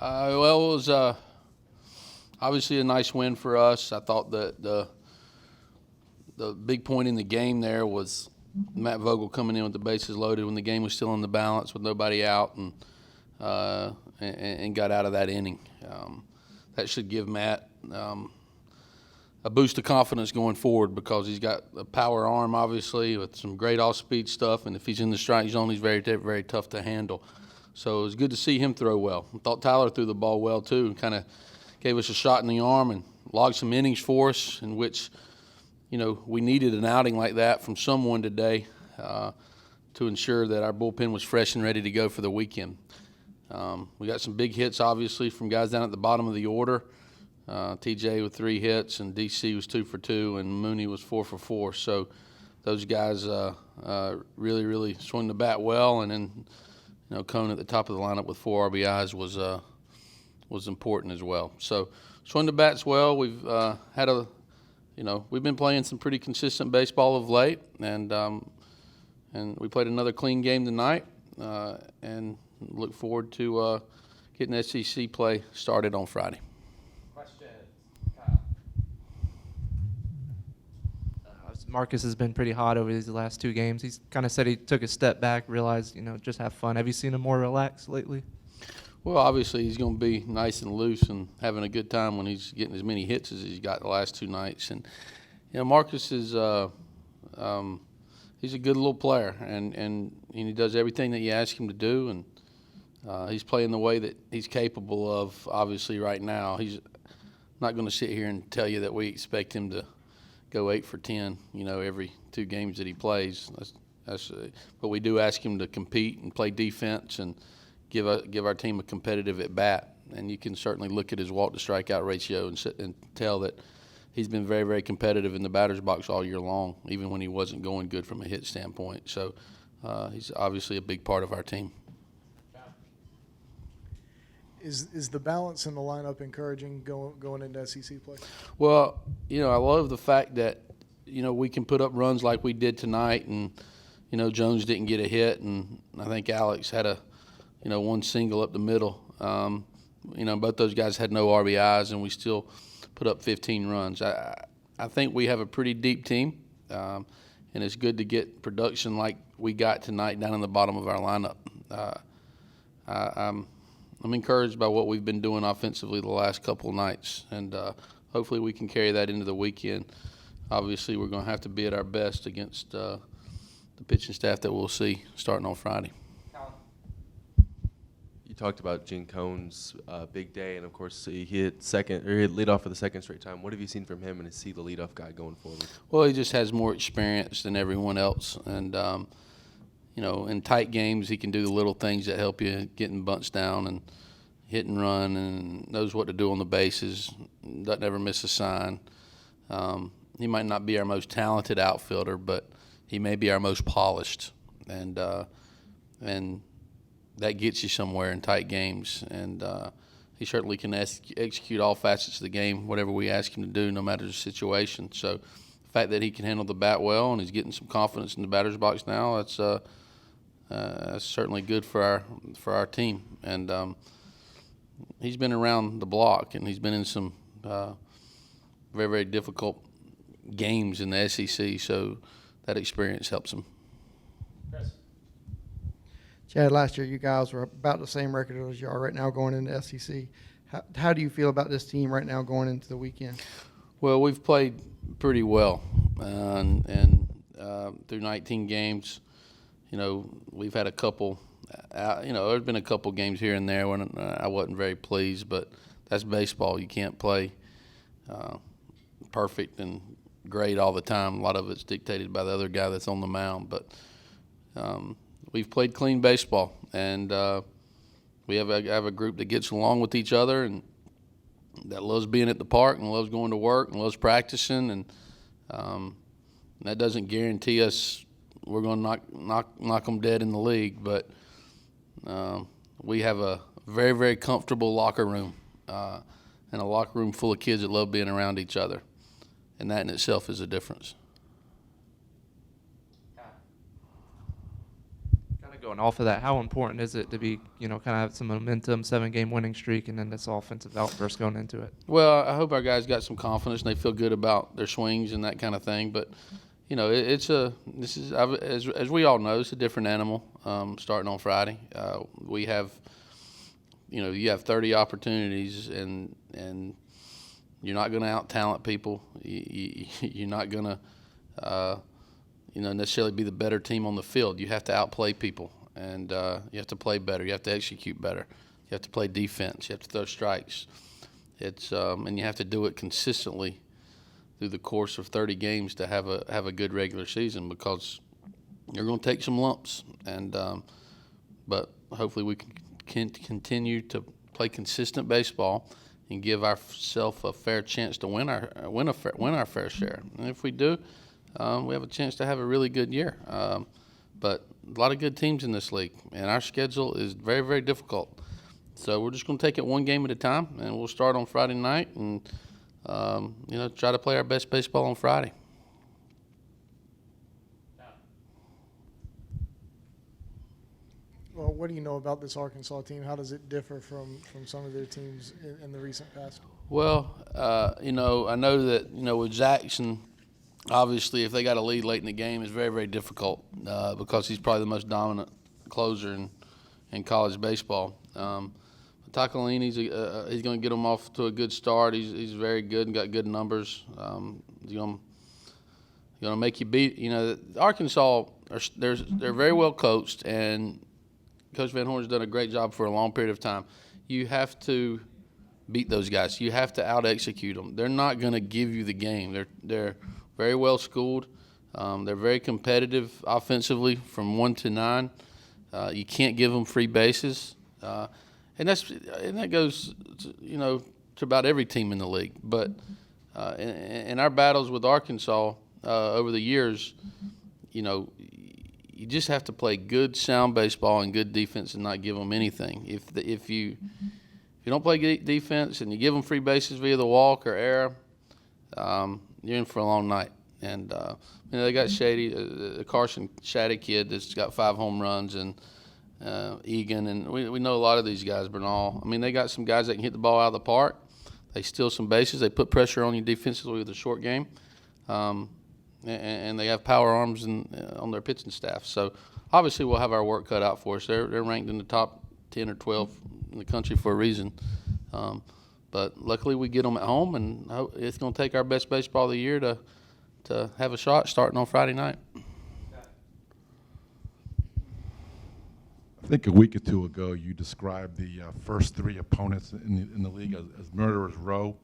Well, it was obviously a nice win for us. I thought that the big point in the game there was Matt Vogel coming in with the bases loaded when the game was still in the balance with nobody out, and got out of that inning. That should give Matt a boost of confidence going forward because he's got a power arm, obviously, with some great off-speed stuff, and if he's in the strike zone, he's very, very tough to handle. So it was good to see him throw well. I thought Tyler threw the ball well, too, and kind of gave us a shot in the arm and logged some innings for us in which, we needed an outing like that from someone today to ensure that our bullpen was fresh and ready to go for the weekend. We got some big hits, obviously, from guys down at the bottom of the order. TJ with 3 hits, and DC was 2 for 2, and Mooney was 4 for 4. So those guys really, really swung the bat well, and then Cone at the top of the lineup with 4 RBIs was important as well. So swung the bats well. We've we've been playing some pretty consistent baseball of late, and we played another clean game tonight, and look forward to getting SEC play started on Friday. Marcus has been pretty hot over these last 2 games. He's kind of said he took a step back, realized, just have fun. Have you seen him more relaxed lately? Well, obviously he's going to be nice and loose and having a good time when he's getting as many hits as he's got the last 2 nights. And Marcus is he's a good little player, and he does everything that you ask him to do, and he's playing the way that he's capable of. Obviously, right now he's not going to sit here and tell you that we expect him to go 8 for 10, every 2 games that he plays. But we do ask him to compete and play defense and give our team a competitive at bat. And you can certainly look at his walk to strikeout ratio and tell that he's been very, very competitive in the batter's box all year long, even when he wasn't going good from a hit standpoint. So he's obviously a big part of our team. Is the balance in the lineup encouraging going into SEC play? Well, I love the fact that, we can put up runs like we did tonight, and, Jones didn't get a hit, and I think Alex had a, 1 single up the middle. Both those guys had no RBIs, and we still put up 15 runs. I think we have a pretty deep team, and it's good to get production like we got tonight down in the bottom of our lineup. I'm encouraged by what we've been doing offensively the last couple of nights, and hopefully we can carry that into the weekend. Obviously, we're going to have to be at our best against the pitching staff that we'll see starting on Friday. You talked about Gene Cone's big day, and of course he hit leadoff for the 2nd straight time. What have you seen from him, and is he the leadoff guy going forward? Well, he just has more experience than everyone else, and in tight games, he can do the little things that help you, getting bunts down and hit and run, and knows what to do on the bases, doesn't ever miss a sign. He might not be our most talented outfielder, but he may be our most polished, and that gets you somewhere in tight games. And he certainly can execute all facets of the game, whatever we ask him to do, no matter the situation. So the fact that he can handle the bat well and he's getting some confidence in the batter's box now, that's certainly good for our team. And he's been around the block, and he's been in some very, very difficult games in the SEC, so that experience helps him. Chad, last year you guys were about the same record as you are right now going into SEC. How do you feel about this team right now going into the weekend? Well, we've played pretty well, and through 19 games, we've had a couple. There's been a couple games here and there when I wasn't very pleased, but that's baseball. You can't play perfect and great all the time. A lot of it's dictated by the other guy that's on the mound, but we've played clean baseball, and we have a group that gets along with each other and that loves being at the park and loves going to work and loves practicing, and that doesn't guarantee us we're going to knock them dead in the league, but we have a very, very comfortable locker room and a locker room full of kids that love being around each other, and that in itself is a difference. Going off of that, how important is it to be, kind of have some momentum, 7-game winning streak, and then this offensive outburst going into it? Well, I hope our guys got some confidence and they feel good about their swings and that kind of thing. But as we all know, it's a different animal starting on Friday. We have, you have 30 opportunities and you're not going to out-talent people. You're not going to, necessarily be the better team on the field. You have to outplay people, and you have to play better. You have to execute better. You have to play defense. You have to throw strikes. And you have to do it consistently through the course of 30 games to have a good regular season, because you're going to take some lumps. And but hopefully we can continue to play consistent baseball and give ourselves a fair chance to win our fair share. And if we do, we have a chance to have a really good year. But a lot of good teams in this league, and our schedule is very, very difficult. So we're just going to take it one game at a time, and we'll start on Friday night and try to play our best baseball on Friday. Well, what do you know about this Arkansas team? How does it differ from some of their teams in the recent past? Well, I know that, with Jackson, obviously if they got a lead late in the game, it's very, very difficult because he's probably the most dominant closer in college baseball. Tacolini's he's going to get them off to a good start. He's very good and got good numbers. He's going to make you beat. Arkansas, they're very well coached, and Coach Van Horn's done a great job for a long period of time. You have to beat those guys. You have to out-execute them. They're not going to give you the game. They're very well schooled. They're very competitive offensively from 1 to 9. You can't give them free bases, and that goes to about every team in the league. But in our battles with Arkansas over the years, you just have to play good, sound baseball and good defense and not give them anything. If you don't play good defense and you give them free bases via the walk or error, you're in for a long night. And they got the Carson Shaddy kid that's got 5 home runs, and Egan, and we know a lot of these guys. Bernal. They got some guys that can hit the ball out of the park. They steal some bases. They put pressure on you defensively with a short game. And they have power arms on their pitching staff. So obviously we'll have our work cut out for us. They're ranked in the top 10 or 12 in the country for a reason. But luckily we get them at home, and it's going to take our best baseball of the year to have a shot starting on Friday night. I think a week or two ago you described the first 3 opponents in the league as murderer's row.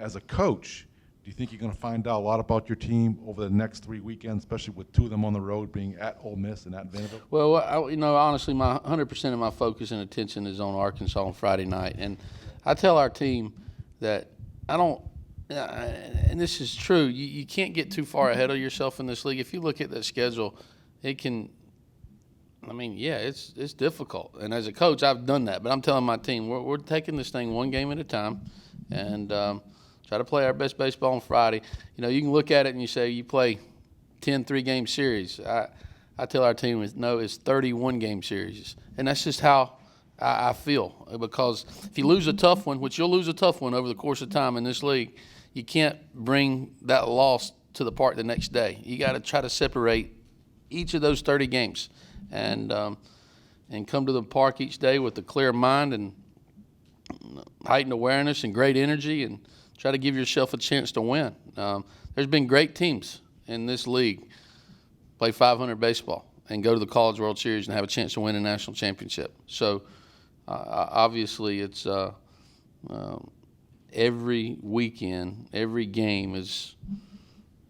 As a coach, do you think you're going to find out a lot about your team over the next 3 weekends, especially with 2 of them on the road, being at Ole Miss and at Vanderbilt? Well, honestly, my 100% of my focus and attention is on Arkansas on Friday night, and I tell our team that I don't. And this is true. You can't get too far ahead of yourself in this league. If you look at the schedule, it can. It's difficult. And as a coach, I've done that. But I'm telling my team, we're taking this thing one game at a time, and try to play our best baseball on Friday. You can look at it and you say you play 10 3-game series. I tell our team, it's 31 game series, and that's just how I feel. Because if you lose a tough one, which you'll lose a tough one over the course of time in this league, you can't bring that loss to the park the next day. You got to try to separate each of those 30 games, and come to the park each day with a clear mind and heightened awareness and great energy, and try to give yourself a chance to win. There's been great teams in this league play 500 baseball and go to the College World Series and have a chance to win a national championship. So obviously it's every weekend, every game is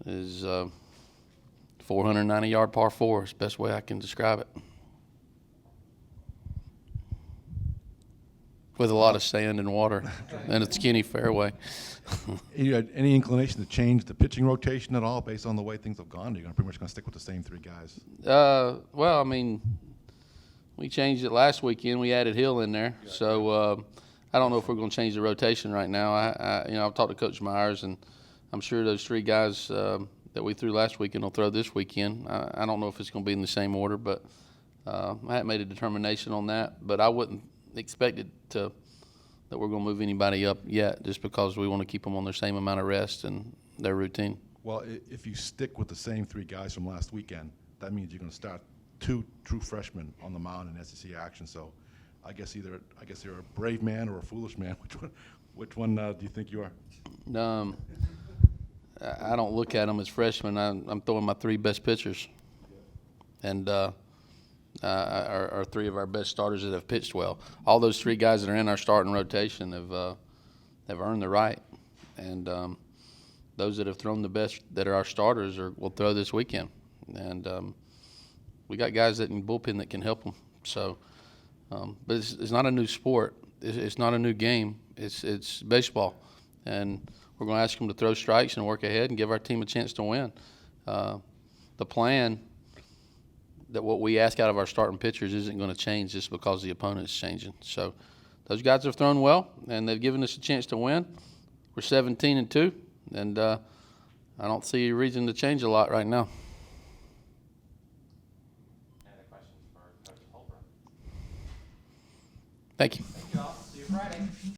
490-yard par 4 is the best way I can describe it. With a lot of sand and water and a skinny fairway. You had any inclination to change the pitching rotation at all based on the way things have gone? Or are you pretty much going to stick with the same 3 guys? We changed it last weekend. We added Hill in there. So I don't know if we're going to change the rotation right now. I've talked to Coach Myers, and I'm sure those 3 guys that we threw last weekend will throw this weekend. I don't know if it's going to be in the same order, but I haven't made a determination on that, but I wouldn't expect it that we're going to move anybody up yet, just because we want to keep them on their same amount of rest and their routine. Well, if you stick with the same 3 guys from last weekend, that means you're going to start 2 true freshmen on the mound in SEC action. So, I guess you're a brave man or a foolish man. Which one do you think you are? I don't look at them as freshmen. I'm throwing my 3 best pitchers, and are 3 of our best starters that have pitched well. All those 3 guys that are in our starting rotation have earned the right, and those that have thrown the best that are our starters will throw this weekend. And we got guys that in bullpen that can help them. So, but it's not a new sport. It's not a new game. It's baseball, and we're going to ask them to throw strikes and work ahead and give our team a chance to win. The plan that what we ask out of our starting pitchers isn't going to change just because the opponent's changing. So those guys have thrown well, and they've given us a chance to win. We're 17-2, and I don't see a reason to change a lot right now. Any other questions for Coach Holbrook? Thank you. Thank you all. See you Friday.